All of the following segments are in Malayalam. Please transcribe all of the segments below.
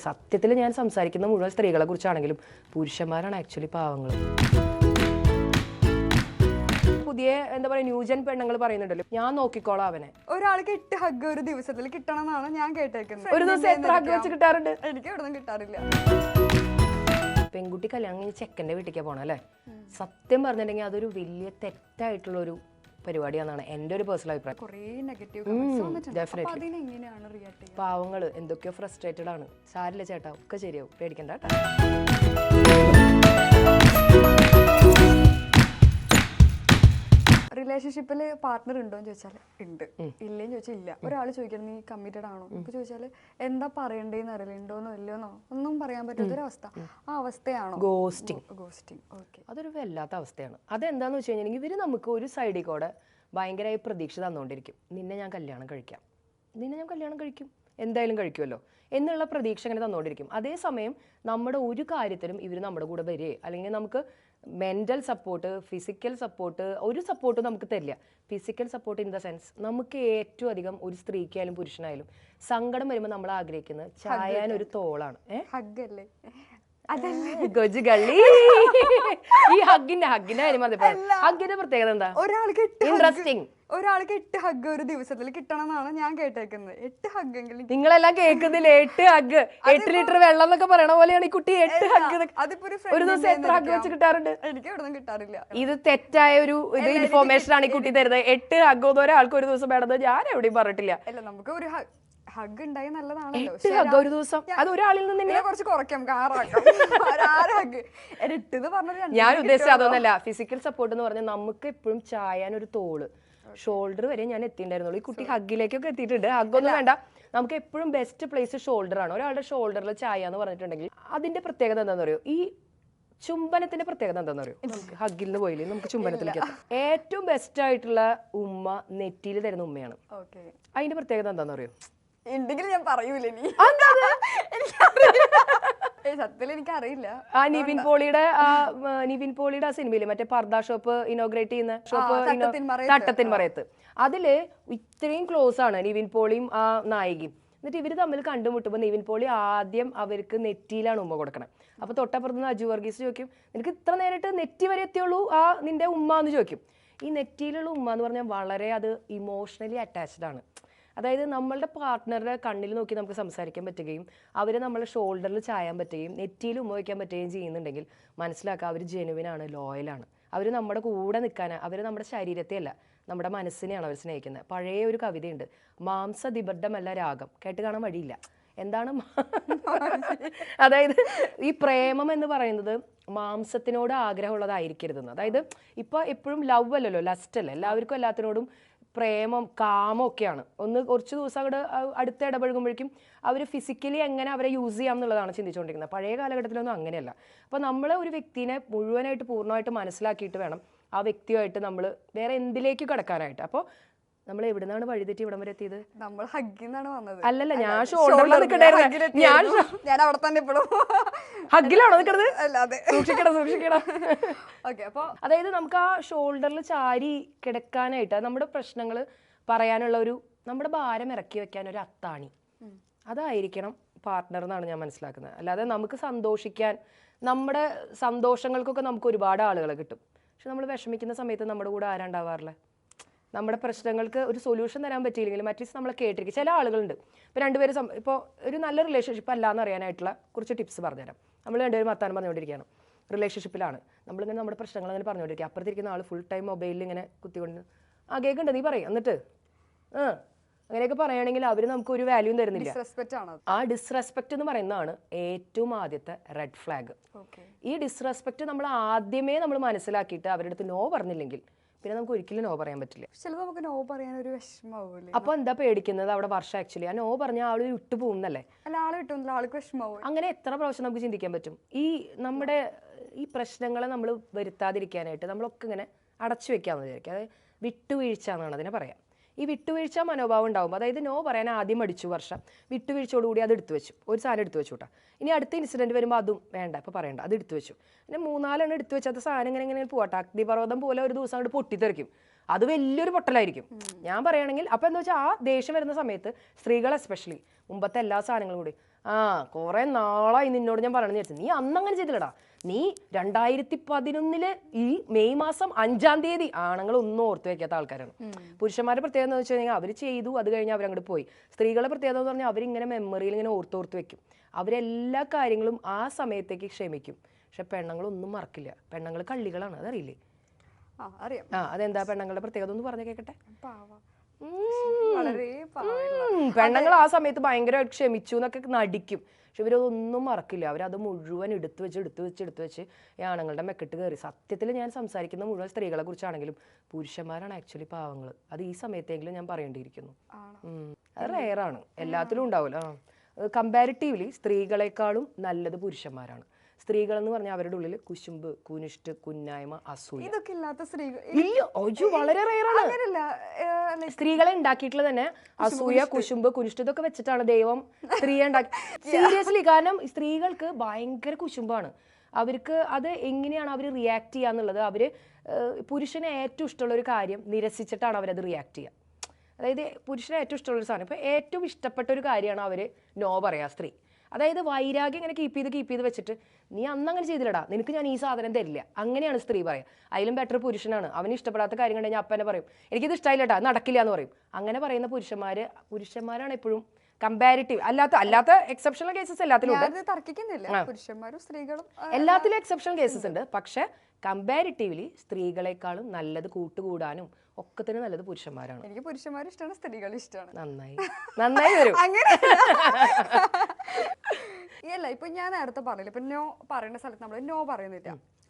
സത്യത്തിൽ ഞാൻ സംസാരിക്കുന്ന മുഴുവൻ സ്ത്രീകളെ കുറിച്ചാണെങ്കിലും പുരുഷന്മാരാണ് ആക്ച്വലി പാവങ്ങൾ. പുതിയ എന്താ പറയുക ന്യൂജൻ പെണ്ണുങ്ങൾ പറയുന്നുണ്ടല്ലോ, ഞാൻ നോക്കിക്കോളാം അവനെ. ഒരാൾക്ക് 8 ഹഗ് ഒരു ദിവസത്തിൽ കിട്ടണം എന്നാണ് ഞാൻ കേട്ടേക്കുന്നത്. ഒരു ദിവസം എത്ര ഹഗ് വെച്ച് കിട്ടാറുണ്ട്? എനിക്ക് ഇവിടെ നിന്ന് കിട്ടാറില്ല. പെൺകുട്ടി കല്യാണം കഴിഞ്ഞ് ചെക്കൻ്റെ വീട്ടിലേക്ക് പോകണം അല്ലേ? സത്യം പറഞ്ഞിട്ടുണ്ടെങ്കിൽ അതൊരു വലിയ തെറ്റായിട്ടുള്ളൊരു പരിപാടിയാണെന്നാണ് എൻ്റെ ഒരു പേഴ്സണൽ അഭിപ്രായം. പാവങ്ങൾ എന്തൊക്കെയോ ഫ്രസ്ട്രേറ്റഡ് ആണ്. സാരില്ല ചേട്ടാ, ഒക്കെ ശരിയാവും, പേടിക്കണ്ട കേട്ടോ. റിലേഷൻഷിപ്പിൽ പാർട്ട്ണർ ഉണ്ടോ എന്ന് ചോദിച്ചാൽ ഉണ്ട്, ഇല്ലേന്ന് ചോദിച്ചാൽ ഇല്ല. ഒരാൾ ചോദിക്കണം നീ കമ്മിറ്റഡ് ആണോ നമുക്ക് ചോദിച്ചാൽ എന്താ പറയണ്ടേന്ന് അറിയില്ല, ഉണ്ടോന്നോ ഇല്ലയോന്നോ ഒന്നും പറയാൻ പറ്റാത്തൊരവസ്ഥ. ആ അവസ്ഥയാണോ ഗോസ്റ്റിംഗ്? ഓക്കെ, അതൊരു വല്ലാത്ത അവസ്ഥയാണ്. അതെന്താന്ന് വെച്ച് കഴിഞ്ഞാൽ ഇവർ നമുക്ക് ഒരു സൈഡിൽ കൂടെ ഭയങ്കരമായി പ്രതീക്ഷ തന്നുകൊണ്ടിരിക്കും. നിന്നെ ഞാൻ കല്യാണം കഴിക്കാം, നിന്നെ ഞാൻ കല്യാണം കഴിക്കും, എന്തായാലും കഴിക്കുമല്ലോ എന്നുള്ള പ്രതീക്ഷ അങ്ങനെ തന്നുകൊണ്ടിരിക്കും. അതേസമയം നമ്മുടെ ഒരു കാര്യത്തിലും ഇവർ നമ്മുടെ കൂടെ വരികയെ അല്ലെങ്കിൽ നമുക്ക് മെൻ്റൽ സപ്പോർട്ട്, ഫിസിക്കൽ സപ്പോർട്ട്, ഒരു സപ്പോർട്ടും നമുക്ക് തരില്ല. Physical support in the sense നമുക്ക് ഏറ്റവും അധികം ഒരു സ്ത്രീക്കായാലും പുരുഷനായാലും സങ്കടം വരുമ്പോൾ നമ്മൾ ആഗ്രഹിക്കുന്നത് ചായാൻ ഒരു തോളാണ്. ഈ ഹഗ്ഗിന്റെ ഹഗ്ഗിന്റെ പ്രത്യേകത എന്താ? ഒരാൾക്ക് ഇൻട്രസ്റ്റിംഗ്. ഒരാൾക്ക് 8 ഹഗ് ഒരു ദിവസത്തിൽ കിട്ടണം എന്നാണ് ഞാൻ കേട്ടേക്കുന്നത്. 8 ഹഗ് എങ്കിലും നിങ്ങളെല്ലാം കേൾക്കുന്നില്ല. 8 ഹഗ്, 8 ലിറ്റർ വെള്ളം എന്നൊക്കെ പറയണ പോലെയാണ് ഈ കുട്ടി 8 ഹഗ്. ഒരു ദിവസം എത്ര ഹഗ് വെച്ച് കിട്ടാറുണ്ട്? എനിക്ക് ഇവിടെ നിന്ന് കിട്ടാറില്ല. ഇത് തെറ്റായ ഒരു ഇൻഫോർമേഷൻ ആണ് ഈ കുട്ടി തരുന്നത്. 8 ഹഗ് ഒന്നും ഒരാൾക്ക് ഒരു ദിവസം വേണമെന്ന് ഞാൻ എവിടെയും പറഞ്ഞിട്ടില്ല. അല്ല, നമുക്ക് ഒരു ഹഗ് ഉണ്ടായി നല്ലതാണല്ലോ. 8 ഹഗ് ഒരു ദിവസം, അത് ഒരാളിൽ നിന്ന് കുറച്ച് കുറയ്ക്കാം, ഞാൻ ഉദ്ദേശിച്ചത് അതൊന്നല്ല. ഫിസിക്കൽ സപ്പോർട്ട് എന്ന് പറഞ്ഞാൽ നമുക്ക് എപ്പോഴും ചായാൻ ഒരു തോള്, ഷോൾഡർ വരെ ഞാൻ എത്തിയിട്ടുണ്ടായിരുന്നുള്ളൂ. ഈ കുട്ടി ഹഗ്ഗിലേക്കൊക്കെ എത്തിയിട്ടുണ്ട്. ഹഗ്ഗൊന്നും വേണ്ട, നമുക്ക് എപ്പോഴും ബെസ്റ്റ് പ്ലേസ് ഷോൾഡർ ആണ്. ഒരാളുടെ ഷോൾഡറിൽ ചായ എന്ന് പറഞ്ഞിട്ടുണ്ടെങ്കിൽ അതിന്റെ പ്രത്യേകത എന്താണെന്ന് അറിയോ? ഈ ചുംബനത്തിന്റെ പ്രത്യേകത എന്താണെന്ന് അറിയോ? ഹഗ്ഗിൽ നിന്ന് പോയില്ലേ, നമുക്ക് ചുംബനത്തിലേക്ക് എത്താം. ഏറ്റവും ബെസ്റ്റ് ആയിട്ടുള്ള ഉമ്മ നെറ്റിയിൽ തരുന്ന ഉമ്മയാണ്. അതിന്റെ പ്രത്യേകത എന്താണെന്ന് അറിയോ? ഉണ്ടെങ്കിൽ ഞാൻ പറയൂല. സത്യത്തിൽ എനിക്കറിയില്ല. ആ നിവിൻ പോളിയുടെ ആ സിനിമയില് മറ്റേ പർദ ഷോപ്പ് ഇനോഗ്രേറ്റ് ചെയ്യുന്ന ഷോപ്പ് തട്ടത്തിൻ മറയത്ത്, അതില് ഇത്രയും ക്ലോസ് ആണ് നിവിൻ പോളിയും ആ നായികയും. എന്നിട്ട് ഇവര് തമ്മിൽ കണ്ടുമുട്ടുമ്പോൾ നിവിൻ പോളി ആദ്യം അവർക്ക് നെറ്റിയിലാണ് ഉമ്മ കൊടുക്കണം. അപ്പൊ തൊട്ടപ്പുറത്ത് അജു വർഗീസ് ചോദിക്കും, നിനക്ക് ഇത്ര നേരിട്ട് നെറ്റി വരെ എത്തിയുള്ളൂ ആ നിന്റെ ഉമ്മ എന്ന് ചോദിക്കും. ഈ നെറ്റിയിലുള്ള ഉമ്മ എന്ന് പറഞ്ഞാൽ വളരെ അത് ഇമോഷണലി അറ്റാച്ച്ഡ് ആണ്. അതായത് നമ്മളുടെ പാർട്ട്ണറുടെ കണ്ണിൽ നോക്കി നമുക്ക് സംസാരിക്കാൻ പറ്റുകയും അവരെ നമ്മളെ ഷോൾഡറിൽ ചായാൻ പറ്റുകയും നെറ്റിയിൽ ഉമ്മ വയ്ക്കാൻ പറ്റുകയും ചെയ്യുന്നുണ്ടെങ്കിൽ മനസ്സിലാക്കുക അവർ ജെനുവിനാണ്, ലോയലാണ്. അവർ നമ്മുടെ കൂടെ നിൽക്കാൻ, അവർ നമ്മുടെ ശരീരത്തെ അല്ല നമ്മുടെ മനസ്സിനെയാണ് അവർ സ്നേഹിക്കുന്നത്. പഴയ ഒരു കവിതയുണ്ട്, മാംസദിബദ്ധമല്ല രാഗം, കേട്ട് കാണാൻ വഴിയില്ല. എന്താണ്? അതായത് ഈ പ്രേമം എന്ന് പറയുന്നത് മാംസത്തിനോട് ആഗ്രഹമുള്ളതായിരിക്കരുതെന്ന്. അതായത് ഇപ്പോൾ എപ്പോഴും ലവ് അല്ലല്ലോ, ലസ്റ്റ് അല്ല. എല്ലാവർക്കും എല്ലാത്തിനോടും പ്രേമം, കാമം ഒക്കെയാണ്. കുറച്ച് ദിവസം അവിടെ അടുത്ത് ഇടപഴകുമ്പോഴേക്കും അവർ ഫിസിക്കലി എങ്ങനെ അവരെ യൂസ് ചെയ്യാം എന്നുള്ളതാണ് ചിന്തിച്ചുകൊണ്ടിരിക്കുന്നത്. പഴയ കാലഘട്ടത്തിലൊന്നും അങ്ങനെയല്ല. അപ്പോൾ നമ്മൾ ഒരു വ്യക്തിനെ മുഴുവനായിട്ട് പൂർണ്ണമായിട്ട് മനസ്സിലാക്കിയിട്ട് വേണം ആ വ്യക്തിയുമായിട്ട് നമ്മൾ വേറെ എന്തിലേക്ക് കടക്കാനായിട്ട്. അപ്പോൾ നമ്മൾ എവിടെ നിന്നാണ് വഴിതെറ്റി ഇവിടം വരെ എത്തിയത്? നമ്മൾ ഹഗ്ഗിന്നാണ് വന്നത്. അല്ലല്ല, ഞാൻ ഷോൾഡറിൽ നിൽക്കണ്ടായിരുന്നു. ഞാൻ അവിടെ തന്നെ ഇപ്പോഴും ഹഗ്ഗിലാണോ നിൽക്കുന്നത്? സൂക്ഷിക്കണം. അപ്പൊ അതായത് നമുക്ക് ആ ഷോൾഡറിൽ ചാരി കിടക്കാനായിട്ട് നമ്മുടെ പ്രശ്നങ്ങൾ പറയാനുള്ള ഒരു, നമ്മുടെ ഭാരം ഇറക്കി വെക്കാൻ ഒരു അത്താണി അതായിരിക്കണം പാർട്ട്ണർ എന്നാണ് ഞാൻ മനസ്സിലാക്കുന്നത്. അല്ലാതെ നമുക്ക് സന്തോഷിക്കാൻ, നമ്മുടെ സന്തോഷങ്ങൾക്കൊക്കെ നമുക്ക് ഒരുപാട് ആളുകളെ കിട്ടും. പക്ഷെ നമ്മൾ വിഷമിക്കുന്ന സമയത്ത് നമ്മുടെ കൂടെ ആരാണ്ടാവാറില്ല. നമ്മുടെ പ്രശ്നങ്ങൾക്ക് ഒരു സൊല്യൂഷൻ തരാൻ പറ്റിയില്ലെങ്കിലും അറ്റ്ലീസ്റ്റ് നമ്മളെ കേട്ടിരിക്കും. ചില ആളുകളുണ്ട്, ഇപ്പോൾ രണ്ടുപേരും ഇപ്പോൾ ഒരു നല്ല റിലേഷൻഷിപ്പ് അല്ലാന്ന് അറിയാനായിട്ടുള്ള കുറച്ച് ടിപ്സ് പറഞ്ഞുതരാം. നമ്മൾ രണ്ടുപേരും വർത്താനം പറഞ്ഞുകൊണ്ടിരിക്കുകയാണ്, റിലേഷൻഷിപ്പിലാണ്, നമ്മളിങ്ങനെ നമ്മുടെ പ്രശ്നങ്ങൾ അങ്ങനെ പറഞ്ഞുകൊണ്ടിരിക്കുക. അപ്പുറത്തിരിക്കുന്ന ആൾ ഫുൾ ടൈം മൊബൈലിൽ ഇങ്ങനെ കുത്തിക്കൊണ്ട് കേൾക്കുന്നുണ്ട്, നീ പറയും എന്നിട്ട് അങ്ങനെയൊക്കെ പറയുകയാണെങ്കിൽ അവർ നമുക്ക് ഒരു വാല്യൂ തരുന്നില്ല. ആ ഡിസ്റെസ്പെക്ട് എന്ന് പറയുന്നതാണ് ഏറ്റവും ആദ്യത്തെ റെഡ് ഫ്ലാഗ്. ഈ ഡിസ്റെസ്പെക്ട് നമ്മൾ ആദ്യമേ നമ്മൾ മനസ്സിലാക്കിയിട്ട് അവരുടെ അടുത്ത് നോ പറഞ്ഞില്ലെങ്കിൽ പിന്നെ നമുക്ക് ഒരിക്കലും നോ പറയാൻ പറ്റില്ല. ചിലപ്പോൾ നമുക്ക് നോ പറയാൻ ഒരു വിഷമാവൂലേ? അപ്പൊ എന്താ പേടിക്കുന്നത്? അവിടെ വർഷം ആക്ച്വലി ആ നോ പറഞ്ഞ ആള് വിട്ടു പോകുന്നല്ലേ? ആൾക്ക് വിഷമാവും. അങ്ങനെ എത്ര പ്രാവശ്യം നമുക്ക് ചിന്തിക്കാൻ പറ്റും? ഈ നമ്മുടെ ഈ പ്രശ്നങ്ങളെ നമ്മൾ വരുത്താതിരിക്കാനായിട്ട് നമ്മളൊക്കെ ഇങ്ങനെ അടച്ചു വെക്കാമെന്ന് വിചാരിക്കുക. അതായത് വിട്ടുവീഴ്ച എന്നാണ് അതിനെ പറയാം. ഈ വിട്ടുവീഴ്ച മനോഭാവം ഉണ്ടാവും. അതായത് നോ പറയാൻ ആദ്യം മടിച്ചു വർഷം, വിട്ടുവീഴ്ചയോടുകൂടി അത് എടുത്തു വെച്ചു, ഒരു സാധനം എടുത്തു വെച്ചു കേട്ടോ. ഇനി അടുത്ത ഇൻസിഡൻറ്റ് വരുമ്പോൾ അതും വേണ്ട, ഇപ്പോൾ പറയണ്ട, അത് എടുത്തു വെച്ചു. പിന്നെ 3-4 എടുത്തു വെച്ചാൽ സാധനം ഇങ്ങനെ പോകട്ടെ. അഗ്നിപർവ്വതം പോലെ ഒരു ദിവസം അങ്ങോട്ട് പൊട്ടിത്തെറിക്കും. അത് വലിയൊരു പൊട്ടലായിരിക്കും. ഞാൻ പറയുകയാണെങ്കിൽ അപ്പം എന്താ വെച്ചാൽ ആ ദേഷ്യം വരുന്ന സമയത്ത് സ്ത്രീകൾ എസ്പെഷ്യലി മുമ്പത്തെ എല്ലാ സാധനങ്ങളും കൂടി കുറെ നാളായി നിന്നോട് ഞാൻ പറയണമെന്ന് വിചാരിച്ചു, നീ അന്നങ്ങനെ ചെയ്തില്ലടാ, നീ 2011 ഈ മെയ് മാസം 5-ാം തീയതി ആണുങ്ങൾ ഒന്നും ഓർത്ത് വെക്കാത്ത ആൾക്കാരാണ്. പുരുഷന്മാരുടെ പ്രത്യേകത എന്ന് വെച്ച് കഴിഞ്ഞാൽ അവർ ചെയ്തു, അത് കഴിഞ്ഞ് അവരങ്ങോട്ട് പോയി. സ്ത്രീകളുടെ പ്രത്യേകത എന്ന് പറഞ്ഞാൽ അവരിങ്ങനെ മെമ്മറിയിൽ ഇങ്ങനെ ഓർത്ത് വെക്കും. അവരെല്ലാ കാര്യങ്ങളും ആ സമയത്തേക്ക് ക്ഷമിക്കും. പക്ഷെ പെണ്ണുങ്ങളൊന്നും മറക്കില്ല. പെണ്ണുങ്ങൾ കള്ളികളാണ്, അതറിയില്ലേ? അതെന്താ പെണ്ണുങ്ങളുടെ പ്രത്യേകത ഒന്ന് പറഞ്ഞു കേൾക്കട്ടെ. പെണ്ണുങ്ങൾ ആ സമയത്ത് ഭയങ്കരമായിട്ട് ക്ഷമിച്ചു എന്നൊക്കെ നടിക്കും, പക്ഷെ ഇവരതൊന്നും മറക്കില്ല. അവരത് മുഴുവൻ എടുത്തു വെച്ച് ഈ ആണുങ്ങളുടെ മെക്കെട്ട് കയറി. സത്യത്തിൽ ഞാൻ സംസാരിക്കുന്ന മുഴുവൻ സ്ത്രീകളെ കുറിച്ചാണെങ്കിലും പുരുഷന്മാരാണ് ആക്ച്വലി പാവങ്ങൾ. അത് ഈ സമയത്തെങ്കിലും ഞാൻ പറയേണ്ടിയിരിക്കുന്നു. അത് റെയറാണ്, എല്ലാത്തിലും ഉണ്ടാവില്ല. കമ്പാരിറ്റീവ്ലി സ്ത്രീകളെക്കാളും നല്ലത് പുരുഷന്മാരാണ്. സ്ത്രീകൾ എന്ന് പറഞ്ഞാൽ അവരുടെ ഉള്ളിൽ കുശുമ്പ്, കുനിഷ്ട്, കുന്നായ്മ, അസൂയ ഇതൊക്കെ ഇല്ലാത്ത സ്ത്രീകൾ ഇല്ല. വളരെ റെയറാണ്. സ്ത്രീകളെ ഉണ്ടാക്കിയിട്ടുള്ള തന്നെ അസൂയ, കുശുമ്പ്, കുനിഷ്ട് ഇതൊക്കെ വെച്ചിട്ടാണ് ദൈവം സ്ത്രീയെ ഉണ്ടാക്കി. സീരിയസ്ലി. കാരണം സ്ത്രീകൾക്ക് ഭയങ്കര കുശുമ്പാണ്. അവർക്ക് അത് എങ്ങനെയാണ് അവർ റിയാക്ട് ചെയ്യാന്നുള്ളത്, അവര് പുരുഷന് ഏറ്റവും ഇഷ്ടമുള്ള ഒരു കാര്യം നിരസിച്ചിട്ടാണ് അവരത് റിയാക്ട് ചെയ്യുക. അതായത് പുരുഷന് ഏറ്റവും ഇഷ്ടമുള്ളൊരു സാധനം, ഇപ്പൊ ഏറ്റവും ഇഷ്ടപ്പെട്ട ഒരു കാര്യമാണ് അവര് നോ പറയാ സ്ത്രീ. അതായത് വൈരാഗ്യം ഇങ്ങനെ കീപ്പ് ചെയ്ത് വെച്ചിട്ട്, നീ അന്നങ്ങനെ ചെയ്തില്ലടാ, നിനക്ക് ഞാൻ ഈ സാധനം തരില്ല, അങ്ങനെയാണ് സ്ത്രീ പറയാം. അതിലും ബെറ്റർ പുരുഷനാണ്. അവന് ഇഷ്ടപ്പെടാത്ത കാര്യം കണ്ടു കഴിഞ്ഞാൽ അപ്പനെ പറയും, എനിക്കിത് ഇഷ്ടമായില്ലട്ടാ, നടക്കില്ല എന്ന് പറയും. അങ്ങനെ പറയുന്ന പുരുഷന്മാരാണ് എപ്പോഴും കമ്പാരിറ്റീവ്. അല്ലാത്ത എക്സെപ്ഷണൽ കേസസ് എല്ലാത്തിലും എല്ലാത്തിലും എക്സെപ്ഷണൽ കേസസ് ഉണ്ട്. പക്ഷെ കമ്പാരിറ്റീവ്ലി സ്ത്രീകളെക്കാളും നല്ലത് കൂട്ടുകൂടാനും ഒക്കെ തന്നെ നല്ലത് പുരുഷന്മാരാണ്. എനിക്ക് പുരുഷന്മാരും ഇഷ്ടമാണ്, സ്ത്രീകൾ ഇഷ്ടമാണ്. നന്നായി വരും. അല്ല, ഇപ്പൊ ഞാൻ നേരത്തെ പറഞ്ഞില്ല, ഇപ്പൊ നോ പറയുന്ന സ്ഥലത്ത് നമ്മൾ നോ പറയുന്നില്ല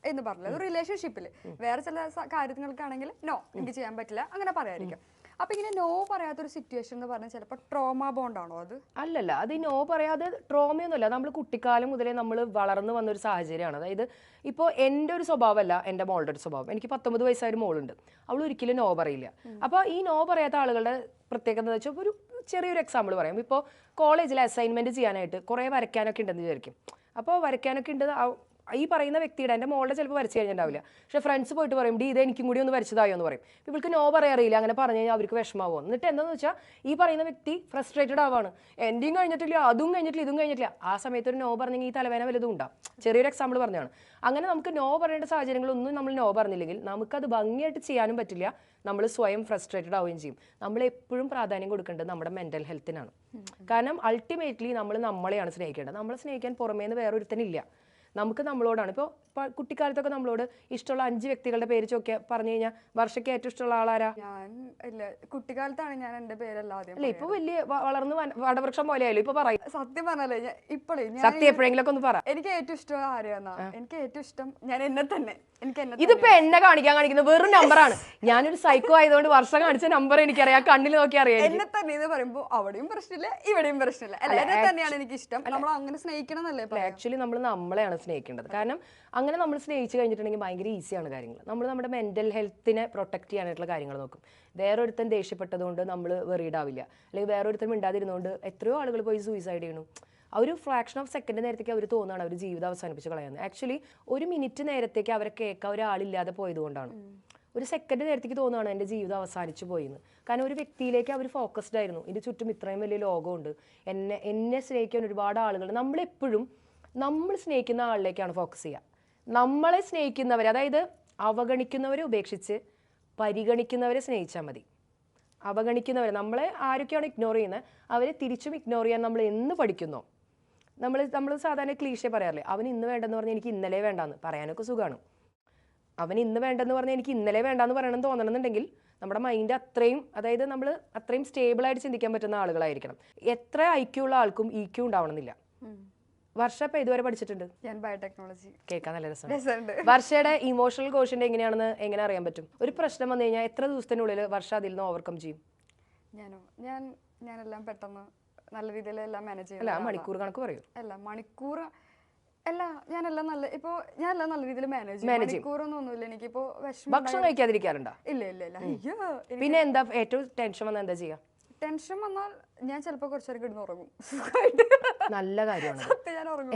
എന്ന് പറഞ്ഞില്ല. ഒരു റിലേഷൻഷിപ്പിൽ വേറെ ചില കാര്യങ്ങൾക്കാണെങ്കിൽ നോ എനിക്ക് ചെയ്യാൻ പറ്റില്ല അങ്ങനെ പറയാതിരിക്കും. അപ്പൊ ഇങ്ങനെ നോ പറയാത്തൊരു സിറ്റുവേഷൻ എന്ന് പറഞ്ഞാൽ ചിലപ്പോൾ ട്രോമ ബോണ്ടാണോ അത്? അല്ലല്ല, അത് നോ പറയാതെ ട്രോമയൊന്നുമല്ല. നമ്മൾ കുട്ടിക്കാലം മുതലേ നമ്മൾ വളർന്നു വന്നൊരു സാഹചര്യമാണ്. അതായത് ഇപ്പോൾ എൻ്റെ ഒരു സ്വഭാവമല്ല എൻ്റെ മോളുടെ ഒരു സ്വഭാവം. എനിക്ക് 19 വയസ്സായ ഒരു മോളുണ്ട്, അവൾ ഒരിക്കലും നോ പറയില്ല. അപ്പോൾ ഈ നോ പറയാത്ത ആളുകളുടെ പ്രത്യേകത എന്ന് വെച്ചാൽ ഒരു ചെറിയൊരു എക്സാമ്പിൾ പറയാം. ഇപ്പോൾ കോളേജിൽ അസൈൻമെൻറ്റ് ചെയ്യാനായിട്ട് കുറേ വരയ്ക്കാനൊക്കെ ഉണ്ടെന്ന് വിചാരിക്കും. അപ്പോൾ വരയ്ക്കാനൊക്കെ ഉണ്ട്, ഈ പറയുന്ന വ്യക്തിയുടെ, എൻ്റെ മോളുടെ ചിലപ്പോൾ വരച്ച് കഴിഞ്ഞിട്ടുണ്ടാവില്ല, പക്ഷേ ഫ്രണ്ട്സ് പോയിട്ട് പറയും, ഡി ഇത് എനിക്കും കൂടി ഒന്ന് വരച്ചതായോ എന്ന് പറയും. ഇവൾക്ക് നോ പറയാറില്ല. അങ്ങനെ പറഞ്ഞു കഴിഞ്ഞാൽ അവർക്ക് വിഷമാവും. എന്നിട്ട് എന്താണെന്ന് വെച്ചാൽ ഈ പറയുന്ന വ്യക്തി ഫ്രസ്ട്രേറ്റഡ് ആവാണ്. എൻ്റെയും കഴിഞ്ഞിട്ടില്ല, അതും കഴിഞ്ഞിട്ടില്ല, ഇതും കഴിഞ്ഞിട്ടില്ല. ആ സമയത്ത് ഒരു നോ പറഞ്ഞെങ്കിൽ ഈ തലവേന വലുതും ഉണ്ടാവും. ചെറിയൊരു എക്സാമ്പിൾ പറഞ്ഞാണ്. അങ്ങനെ നമുക്ക് നോ പറയേണ്ട സാഹചര്യങ്ങളൊന്നും നമ്മൾ നോ പറഞ്ഞില്ലെങ്കിൽ നമുക്കത് ഭംഗിയായിട്ട് ചെയ്യാനും പറ്റില്ല. നമ്മൾ സ്വയം ഫ്രസ്ട്രേറ്റഡ് ആവുകയും ചെയ്യും. നമ്മൾ എപ്പോഴും പ്രാധാന്യം കൊടുക്കേണ്ടത് നമ്മുടെ മെൻ്റൽ ഹെൽത്തിനാണ്. കാരണം അൾട്ടിമേറ്റ്ലി നമ്മൾ നമ്മളെയാണ് സ്നേഹിക്കേണ്ടത്. നമ്മളെ സ്നേഹിക്കാൻ പുറമേന്ന് വേറൊരുത്തനില്ല, നമുക്ക് നമ്മളോടാണ്. ഇപ്പോൾ കുട്ടിക്കാലത്തൊക്കെ നമ്മളോട് ഇഷ്ടമുള്ള 5 വ്യക്തികളുടെ പേര് പറഞ്ഞു കഴിഞ്ഞാൽ വർഷയ്ക്ക് ഏറ്റവും ഇഷ്ടമുള്ള ആളാരാ? കുട്ടിക്കാലത്താണ് ഞാൻ എൻ്റെ പേരല്ലാതെ അല്ല, ഇപ്പൊ വലിയ വളർന്ന് വടവൃക്ഷം പോലെ ആയാലും ഇപ്പൊ പറയും. സത്യം പറഞ്ഞാലേ ഇപ്പോഴേ സത്യം എപ്പോഴെങ്കിലും ഒക്കെ ഒന്ന് പറ. എനിക്ക് ഏറ്റവും ഇഷ്ടം ആരെയാന്നാ? എനിക്ക് ഏറ്റവും ഇഷ്ടം ഞാൻ എന്നെ തന്നെ. ഇതിപ്പോ എന്നെ കാണിക്കുന്ന വെറും നമ്പറാണ്. ഞാനൊരു സൈക്കോ ആയതുകൊണ്ട് വർഷം കാണിച്ച നമ്പർ എനിക്കറിയാം, കണ്ണിൽ നോക്കി അറിയാം. എന്നെ തന്നെ എന്ന് പറയുമ്പോൾ അവിടെയും പ്രശ്നമില്ല ഇവിടെയും പ്രശ്നമില്ല. എന്നെ തന്നെയാണ് എനിക്ക് ഇഷ്ടം. നമ്മൾ അങ്ങനെ സ്നേഹിക്കണം എന്നല്ലേ? ആക്ച്വലി നമ്മൾ നമ്മളെയാണ് സ്നേഹിക്കേണ്ടത്. കാരണം അങ്ങനെ നമ്മൾ സ്നേഹിച്ച് കഴിഞ്ഞിട്ടുണ്ടെങ്കിൽ ഭയങ്കര ഈസിയാണ് കാര്യങ്ങൾ. നമ്മൾ നമ്മുടെ മെന്റൽ ഹെൽത്തിനെ പ്രൊട്ടക്ട് ചെയ്യാനായിട്ടുള്ള കാര്യങ്ങൾ നോക്കും. വേറൊരുത്തൻ ദേഷ്യപ്പെട്ടതുകൊണ്ട് നമ്മൾ വെറിയിടാവില്ല, അല്ലെങ്കിൽ വേറൊരുത്തൻ മിണ്ടാതിരുന്നുകൊണ്ട് എത്രയോ ആളുകൾ പോയി സൂയിസൈഡ് ചെയ്യണം. ആ ഒരു ഫ്രാക്ഷൻ ഓഫ് സെക്കൻഡ് നേരത്തേക്ക് അവർ തോന്നുകയാണ് അവർ ജീവിതം അവസാനിപ്പിച്ച് കളയുന്നത്. ആക്ച്വലി ഒരു മിനിറ്റ് നേരത്തേക്ക് അവരെ കേൾക്കാൻ ഒരാളില്ലാതെ പോയതുകൊണ്ടാണ്. ഒരു സെക്കൻഡ് നേരത്തേക്ക് തോന്നുകയാണ് എൻ്റെ ജീവിതം അവസാനിച്ചു പോയിന്ന്. കാരണം ഒരു വ്യക്തിയിലേക്ക് അവർ ഫോക്കസ്ഡ് ആയിരുന്നു. ഇതിന് ചുറ്റും ഇത്രയും വലിയ ലോകമുണ്ട്, എന്നെ സ്നേഹിക്കാൻ ഒരുപാട് ആളുകൾ. നമ്മളെപ്പോഴും നമ്മൾ സ്നേഹിക്കുന്ന ആളിലേക്കാണ് ഫോക്കസ് ചെയ്യുക. നമ്മളെ സ്നേഹിക്കുന്നവരെ, അതായത് അവഗണിക്കുന്നവരെ ഉപേക്ഷിച്ച് പരിഗണിക്കുന്നവരെ സ്നേഹിച്ചാൽ മതി. അവഗണിക്കുന്നവരെ, നമ്മളെ ആരൊക്കെയാണ് ഇഗ്നോർ ചെയ്യുന്നത് അവരെ തിരിച്ചും ഇഗ്നോർ ചെയ്യാൻ നമ്മൾ എന്ന് പഠിക്കുന്നോ. നമ്മൾ സാധാരണ ക്ലീഷേ പറയാറില്ലേ, അവന് ഇന്ന് വേണ്ടെന്ന് പറഞ്ഞാൽ എനിക്ക് ഇന്നലെ വേണ്ടാന്ന് പറയാനൊക്കെ സുഖമാണ്. അവൻ ഇന്ന് വേണ്ടെന്ന് പറഞ്ഞാൽ എനിക്ക് ഇന്നലെ വേണ്ടാന്ന് പറയണമെന്ന് തോന്നണമെന്നുണ്ടെങ്കിൽ നമ്മുടെ മൈൻഡ് അത്രയും, അതായത് നമ്മൾ അത്രയും സ്റ്റേബിളായിട്ട് ചിന്തിക്കാൻ പറ്റുന്ന ആളുകളായിരിക്കണം. എത്ര IQ ഉള്ള ആൾക്കും EQ ഉണ്ടാവണമെന്നില്ല. വർഷ ഇപ്പൊ ഇതുവരെ പഠിച്ചിട്ടുണ്ട്? ഞാൻ ബയോടെക്നോളജി. കേൾക്കാൻ നല്ല രസമുണ്ട്. വർഷയുടെ ഇമോഷണൽ കോഷ്യന്റ് എങ്ങനെയാണെന്ന് എങ്ങനെ അറിയാൻ പറ്റും? ഒരു പ്രശ്നം വന്നു കഴിഞ്ഞാൽ എത്ര ദിവസത്തിനുള്ളിൽ വർഷ അതിൽ നിന്ന് ഓവർകം ചെയ്യും? ഞാനെല്ലാം പെട്ടെന്ന് നല്ല രീതിയിൽ എല്ലാം മാനേജ് ചെയ്യും. അല്ല, മണിക്കൂർ കണക്ക് പറയൂ. അല്ല, മണിക്കൂർ അല്ല, ഞാനെല്ലാം നല്ല രീതിയിൽ മാനേജ് ചെയ്യും. മണിക്കൂറൊന്നുമില്ല. എനിക്കിപ്പോ ഭക്ഷണം കഴിക്കാതിരിക്കാറുണ്ടോ? ഇല്ല. പിന്നെ എന്താ ഏറ്റവും ടെൻഷൻ വന്നാൽ എന്താ ചെയ്യാ? ടെൻഷൻ വന്നാൽ ഞാൻ ചിലപ്പോൾ കുറച്ചേരം കിടന്ന് ഉറങ്ങും. നല്ല കാര്യമാണ്.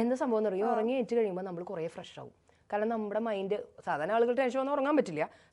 എന്താ സംഭവം എന്ന് അറിയോ? ഉറങ്ങി ഏറ്റു കഴിയുമ്പോൾ നമ്മൾ കുറേ ഫ്രഷ് ആവും. കാരണം നമ്മുടെ മൈൻഡ്, സാധാരണ ആളുകൾ ടെൻഷൻ വന്നാൽ ഉറങ്ങാൻ പറ്റില്ല,